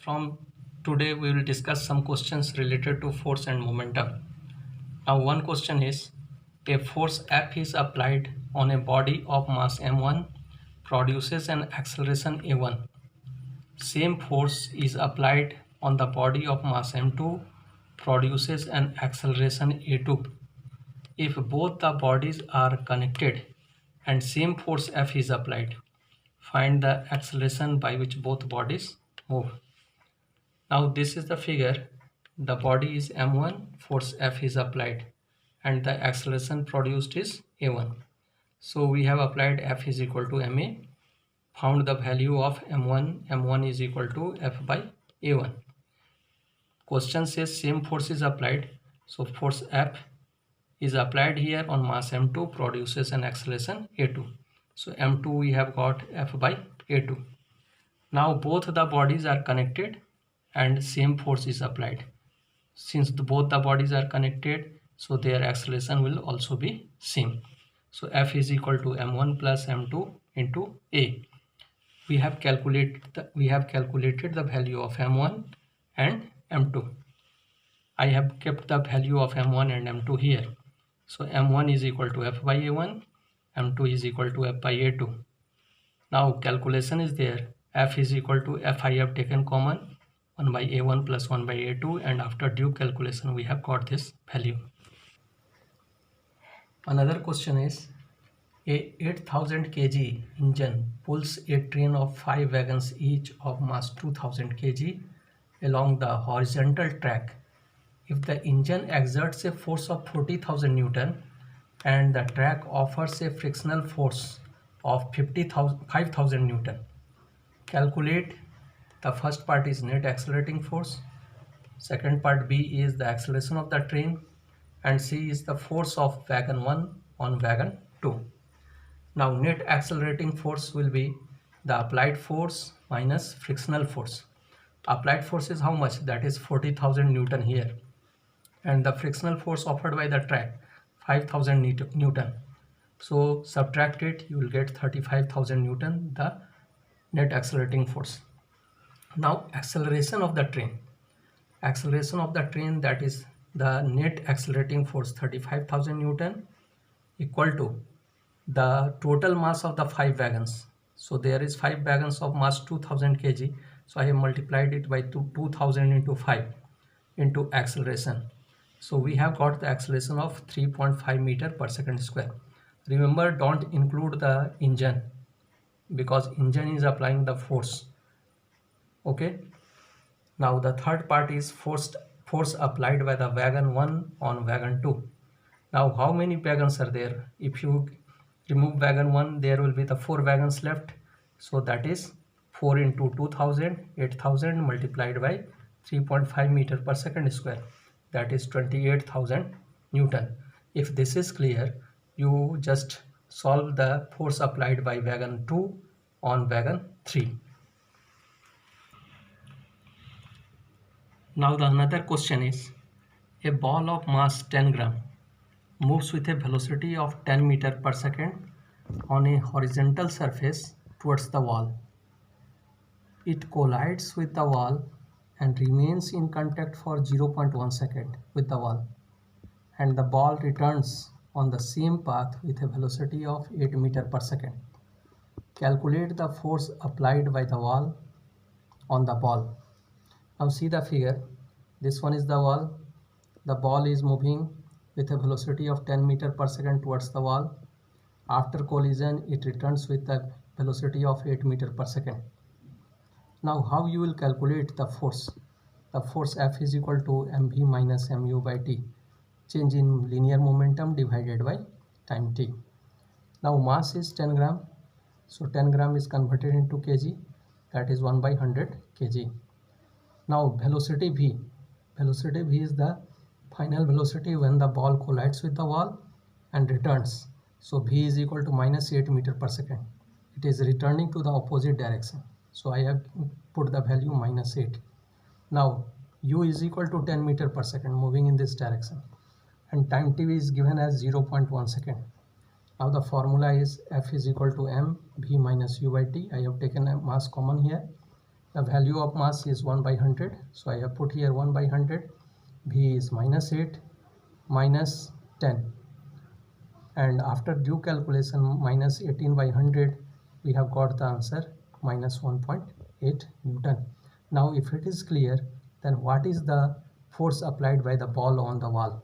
From today we will discuss some questions related to force and momentum. Now one question is, a force F is applied on a body of mass m1 produces an acceleration a1. Same force is applied on the body of mass m2 produces an acceleration a2. If both the bodies are connected and same force F is applied, find the acceleration by which both bodies move. Now this is the figure. The body is m1, force F is applied, and the acceleration produced is a1. So we have applied F is equal to ma, found the value of m1 is equal to F by a1. Question says same force is applied, so force F is applied here on mass m2 produces an acceleration a2. So m2 we have got F by a2. Now both the bodies are connected and same force is applied. Since both the bodies are connected, so their acceleration will also be same. So F is equal to m1 plus m2 into a. We have calculated the value of m1 and m2. I have kept the value of m1 and m2 here. So m1 is equal to F by a1, m2 is equal to F by a2. Now calculation is there. F is equal to F I have taken common, 1 by a1 plus 1 by a2, and after due calculation we have got this value. Another question is, a 8000 kg engine pulls a train of 5 wagons each of mass 2000 kg along the horizontal track. If the engine exerts a force of 40,000 Newton and the track offers a frictional force of 5,000 Newton, calculate. The first part is net accelerating force, second part B is the acceleration of the train, and C is the force of wagon 1 on wagon 2. Now net accelerating force will be the applied force minus frictional force. Applied force is how much? That is 40,000 Newton here, and the frictional force offered by the track 5,000 Newton. So subtract it, you will get 35,000 Newton, the net accelerating force. Now acceleration of the train. Acceleration of the train, that is the net accelerating force 35,000 Newton equal to the total mass of the 5 wagons. So there is 5 wagons of mass 2000 kg. So I have multiplied it by 2000 into 5 into acceleration. So we have got the acceleration of 3.5 meter per second square. Remember, don't include the engine because engine is applying the force. Okay. Now the third part is force applied by the wagon 1 on wagon 2. Now how many wagons are there? If you remove wagon 1, there will be the 4 wagons left. So that is 4 into 2000, 8000 multiplied by 3.5 meter per second square. That is 28,000 Newton. If this is clear, you just solve the force applied by wagon 2 on wagon 3. Now the another question is, a ball of mass 10 gram moves with a velocity of 10 meter per second on a horizontal surface towards the wall. It collides with the wall and remains in contact for 0.1 second with the wall, and the ball returns on the same path with a velocity of 8 meter per second. Calculate the force applied by the wall on the ball. Now see the figure. This one is the wall. The ball is moving with a velocity of 10 meter per second towards the wall. After collision, it returns with a velocity of 8 meter per second. Now how you will calculate the force? The force F is equal to mv minus mu by t, change in linear momentum divided by time t. Now mass is 10 gram, so 10 gram is converted into kg, that is 1 by 100 kg. Now velocity v is the final velocity when the ball collides with the wall and returns. So v is equal to minus 8 meter per second. It is returning to the opposite direction. So I have put the value minus 8. Now u is equal to 10 meter per second moving in this direction, and time t is given as 0.1 second. Now the formula is F is equal to m v minus u by t. I have taken a mass common here. The value of mass is 1 by 100. So I have put here 1 by 100. V is minus 8 minus 10. And after due calculation minus 18 by 100, we have got the answer minus 1.8 Newton. Now if it is clear, then what is the force applied by the ball on the wall?